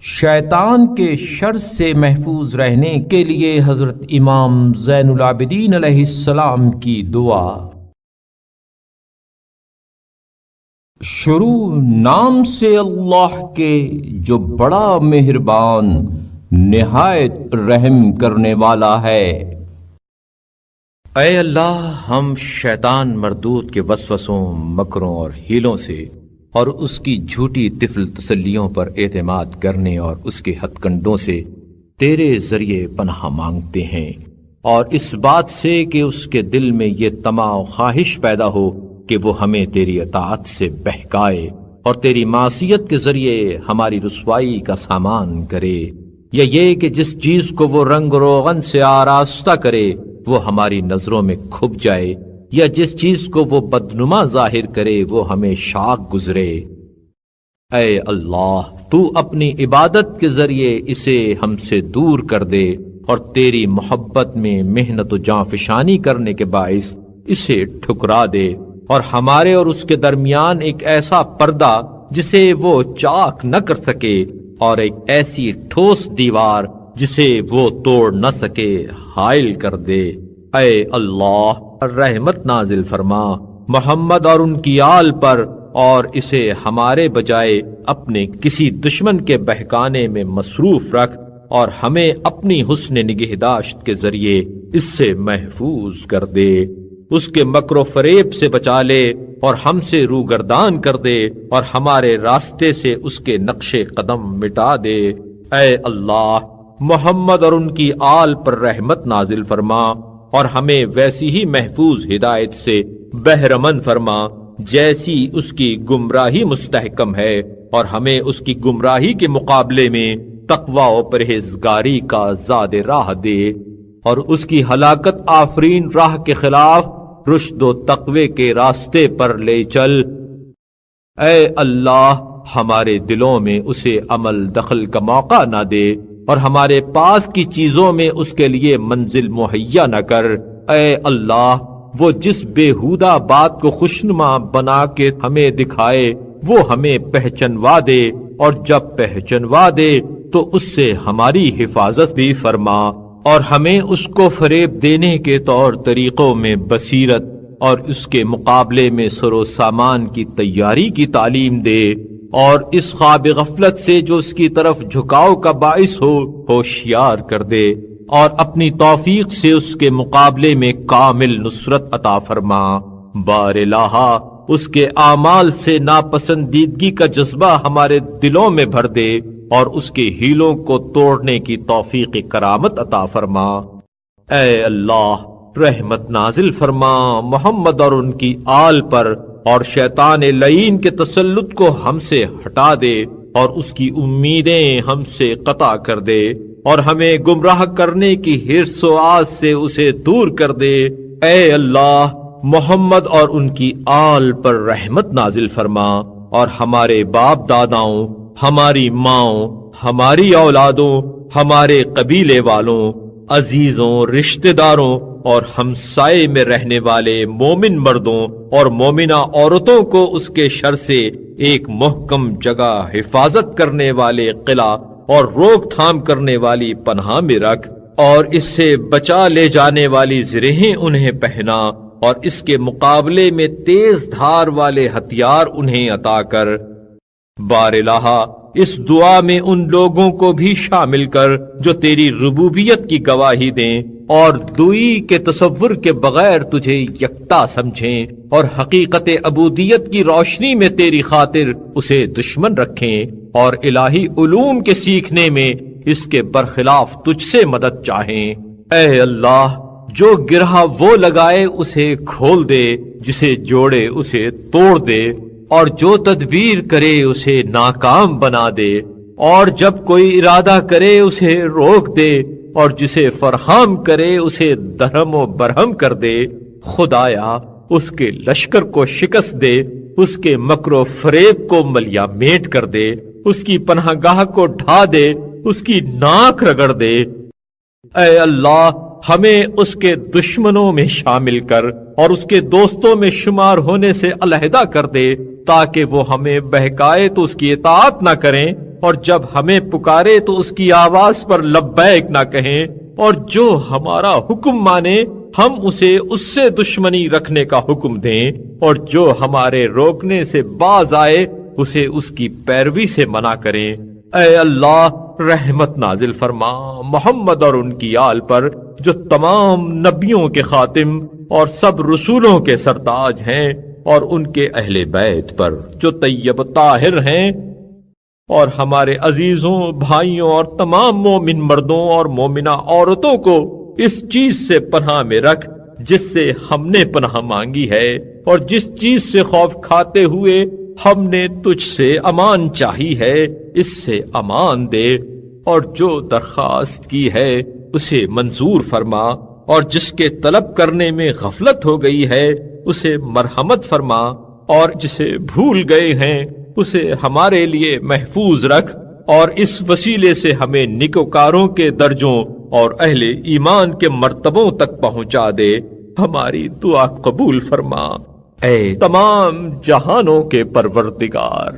شیطان کے شر سے محفوظ رہنے کے لیے حضرت امام زین العابدین علیہ السلام کی دعا۔ شروع نام سے اللہ کے جو بڑا مہربان نہایت رحم کرنے والا ہے۔ اے اللہ، ہم شیطان مردود کے وسوسوں، مکروں اور ہیلوں سے اور اس کی جھوٹی طفل تسلیوں پر اعتماد کرنے اور اس کے ہتھ کنڈوں سے تیرے ذریعے پناہ مانگتے ہیں، اور اس بات سے کہ اس کے دل میں یہ طمع و خواہش پیدا ہو کہ وہ ہمیں تیری اطاعت سے بہکائے اور تیری معصیت کے ذریعے ہماری رسوائی کا سامان کرے، یا یہ کہ جس چیز کو وہ رنگ روغن سے آراستہ کرے وہ ہماری نظروں میں کھپ جائے، یا جس چیز کو وہ بدنما ظاہر کرے وہ ہمیں شاق گزرے۔ اے اللہ، تو اپنی عبادت کے ذریعے اسے ہم سے دور کر دے اور تیری محبت میں محنت و جانفشانی کرنے کے باعث اسے ٹھکرا دے، اور ہمارے اور اس کے درمیان ایک ایسا پردہ جسے وہ چاک نہ کر سکے، اور ایک ایسی ٹھوس دیوار جسے وہ توڑ نہ سکے حائل کر دے۔ اے اللہ، رحمت نازل فرما محمد اور ان کی آل پر، اور اسے ہمارے بجائے اپنے کسی دشمن کے بہکانے میں مصروف رکھ، اور ہمیں اپنی حسن نگہداشت کے ذریعے اس سے محفوظ کر دے۔ اس کے مکر و فریب سے بچا لے اور ہم سے روگردان کر دے، اور ہمارے راستے سے اس کے نقش قدم مٹا دے۔ اے اللہ، محمد اور ان کی آل پر رحمت نازل فرما، اور ہمیں ویسی ہی محفوظ ہدایت سے بہرمند فرما جیسی اس کی گمراہی مستحکم ہے، اور ہمیں اس کی گمراہی کے مقابلے میں تقوی و پرہیزگاری کا زاد راہ دے، اور اس کی ہلاکت آفرین راہ کے خلاف رشد و تقوی کے راستے پر لے چل۔ اے اللہ، ہمارے دلوں میں اسے عمل دخل کا موقع نہ دے، اور ہمارے پاس کی چیزوں میں اس کے لیے منزل مہیا نہ کر۔ اے اللہ، وہ جس بےہودہ بات کو خوشنما بنا کے ہمیں دکھائے وہ ہمیں پہچنوا دے، اور جب پہچنوا دے تو اس سے ہماری حفاظت بھی فرما، اور ہمیں اس کو فریب دینے کے طور طریقوں میں بصیرت اور اس کے مقابلے میں سر و سامان کی تیاری کی تعلیم دے، اور اس خواب غفلت سے جو اس کی طرف جھکاؤ کا باعث ہو ہوشیار کر دے، اور اپنی توفیق سے اس کے مقابلے میں کامل نصرت عطا فرما۔ بار الہ، اس کے اعمال سے ناپسندیدگی کا جذبہ ہمارے دلوں میں بھر دے، اور اس کے ہیلوں کو توڑنے کی توفیق کرامت عطا فرما۔ اے اللہ، رحمت نازل فرما محمد اور ان کی آل پر، اور شیطان لعین کے تسلط کو ہم سے ہٹا دے، اور اس کی امیدیں ہم سے قطع کر دے، اور ہمیں گمراہ کرنے کی حرص و آز سے اسے دور کر دے۔ اے اللہ، محمد اور ان کی آل پر رحمت نازل فرما، اور ہمارے باپ داداؤں، ہماری ماؤں، ہماری اولادوں، ہمارے قبیلے والوں، عزیزوں، رشتہ داروں اور ہمسائے میں رہنے والے مومن مردوں اور مومنہ عورتوں کو اس کے شر سے ایک محکم جگہ، حفاظت کرنے والے قلعہ اور روک تھام کرنے والی پناہ میں رکھ، اور اس سے بچا لے جانے والی زرہیں انہیں پہنا، اور اس کے مقابلے میں تیز دھار والے ہتھیار انہیں عطا کر۔ بار الہ، اس دعا میں ان لوگوں کو بھی شامل کر جو تیری ربوبیت کی گواہی دیں اور دوئی کے تصور کے بغیر تجھے یکتا سمجھیں، اور حقیقت عبودیت کی روشنی میں تیری خاطر اسے دشمن رکھیں، اور الہی علوم کے سیکھنے میں اس کے برخلاف تجھ سے مدد چاہیں۔ اے اللہ، جو گرہ وہ لگائے اسے کھول دے، جسے جوڑے اسے توڑ دے، اور جو تدبیر کرے اسے ناکام بنا دے، اور جب کوئی ارادہ کرے اسے روک دے، اور جسے فرہام کرے اسے درہم و برہم کر دے۔ خدایا، اس کے لشکر کو شکست دے، اس کے مکر و فریب کو ملیا میٹ کر دے، اس کی پناہ گاہ کو ڈھا دے، اس کی ناک رگڑ دے۔ اے اللہ، ہمیں اس کے دشمنوں میں شامل کر اور اس کے دوستوں میں شمار ہونے سے علیحدہ کر دے، تاکہ وہ ہمیں بہکائے تو اس کی اطاعت نہ کریں اور جب ہمیں پکارے تو اس کی آواز پر لبیک نہ کہیں، اور جو ہمارا حکم مانے ہم اسے اس سے دشمنی رکھنے کا حکم دیں، اور جو ہمارے روکنے سے باز آئے اسے اس کی پیروی سے منع کریں۔ اے اللہ، رحمت نازل فرما محمد اور ان کی آل پر جو تمام نبیوں کے خاتم اور سب رسولوں کے سرتاج ہیں، اور ان کے اہل بیت پر جو طیب طاہر ہیں، اور ہمارے عزیزوں، بھائیوں اور تمام مومن مردوں اور مومنہ عورتوں کو اس چیز سے پناہ میں رکھ جس سے ہم نے پناہ مانگی ہے، اور جس چیز سے خوف کھاتے ہوئے ہم نے تجھ سے امان چاہی ہے اس سے امان دے، اور جو درخواست کی ہے اسے منظور فرما، اور جس کے طلب کرنے میں غفلت ہو گئی ہے اسے مرحمت فرما، اور جسے بھول گئے ہیں اسے ہمارے لیے محفوظ رکھ، اور اس وسیلے سے ہمیں نیکوکاروں کے درجوں اور اہل ایمان کے مرتبوں تک پہنچا دے۔ ہماری دعا قبول فرما، اے تمام جہانوں کے پروردگار۔